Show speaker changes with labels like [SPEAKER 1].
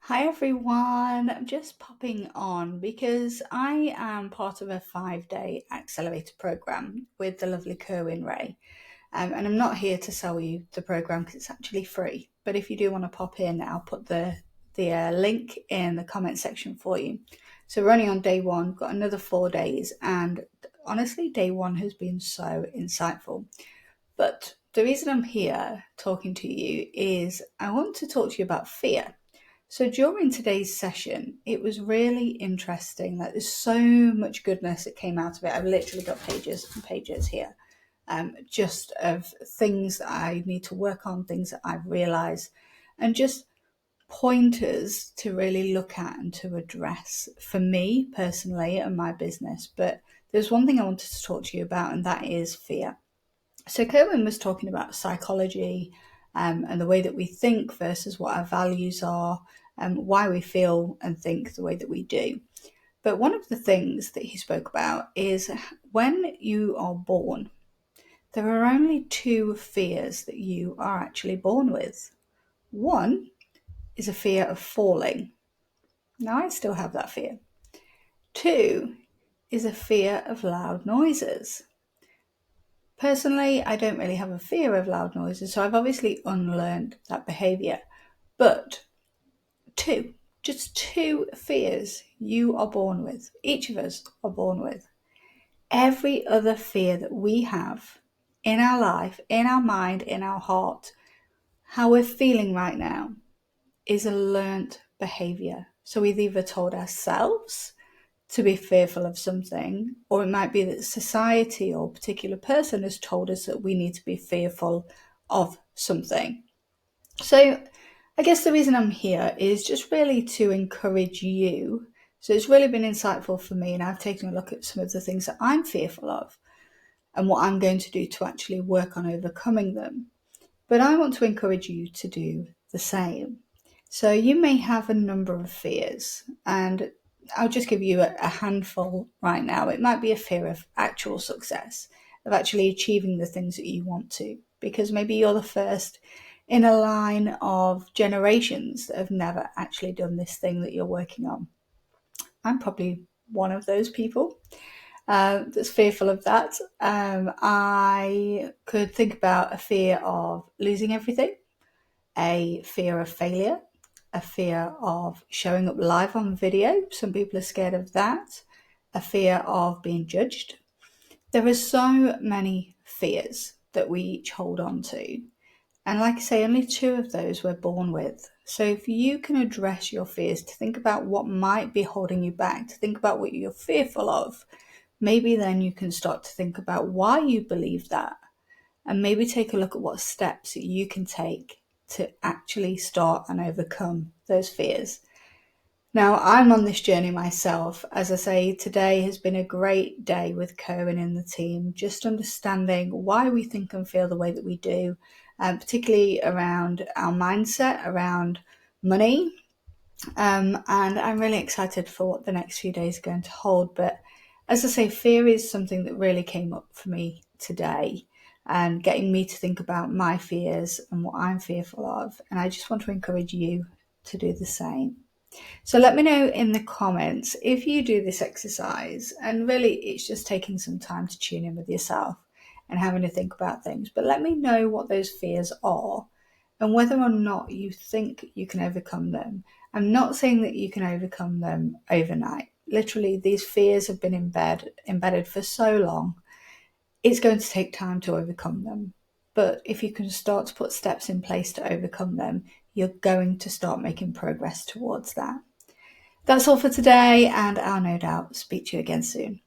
[SPEAKER 1] Hi everyone, I'm just popping on because I am part of a 5-day Accelerator program with the lovely Kerwin Rae. And I'm not here to sell you the program because it's actually free. But if you do want to pop in, I'll put the link in the comment section for you. So we're only on day one, got another 4 days, and honestly, day one has been so insightful. But the reason I'm here talking to you is I want to talk to you about fear. So during today's session, it was really interesting. Like there's so much goodness that came out of it. I've literally got pages and pages here, just of things that I need to work on, things that I've realised, and just pointers to really look at and to address for me personally and my business. But there's one thing I wanted to talk to you about, and that is fear. So Kerwin was talking about psychology, and the way that we think versus what our values are, and why we feel and think the way that we do. But one of the things that he spoke about is when you are born, there are only two fears that you are actually born with. One is a fear of falling. Now, I still have that fear. Two is a fear of loud noises. Personally, I don't really have a fear of loud noises, so I've obviously unlearned that behaviour. But just two fears you are born with, each of us are born with. Every other fear that we have in our life, in our mind, in our heart, how we're feeling right now, is a learnt behaviour. So we've either told ourselves to be fearful of something, or it might be that society or a particular person has told us that we need to be fearful of something. So I guess the reason I'm here is just really to encourage you. So it's really been insightful for me, and I've taken a look at some of the things that I'm fearful of and what I'm going to do to actually work on overcoming them. But I want to encourage you to do the same. So you may have a number of fears, and I'll just give you a handful right now. It might be a fear of actual success, of actually achieving the things that you want to, because maybe you're the first in a line of generations that have never actually done this thing that you're working on. I'm probably one of those people that's fearful of that. I could think about a fear of losing everything, a fear of failure, a fear of showing up live on video. Some people are scared of that. A fear of being judged. There are so many fears that we each hold on to. And like I say, only two of those we're born with. So if you can address your fears, to think about what might be holding you back, to think about what you're fearful of, maybe then you can start to think about why you believe that, and maybe take a look at what steps that you can take to actually start and overcome those fears. Now, I'm on this journey myself. As I say, today has been a great day with Kerwin and the team, just understanding why we think and feel the way that we do, particularly around our mindset, around money. And I'm really excited for what the next few days are going to hold. But as I say, fear is something that really came up for me today, and getting me to think about my fears and what I'm fearful of. And I just want to encourage you to do the same. So let me know in the comments if you do this exercise, and really it's just taking some time to tune in with yourself and having to think about things. But let me know what those fears are and whether or not you think you can overcome them. I'm not saying that you can overcome them overnight. Literally, these fears have been embedded for so long. It's going to take time to overcome them. But if you can start to put steps in place to overcome them, you're going to start making progress towards that. That's all for today, and I'll no doubt speak to you again soon.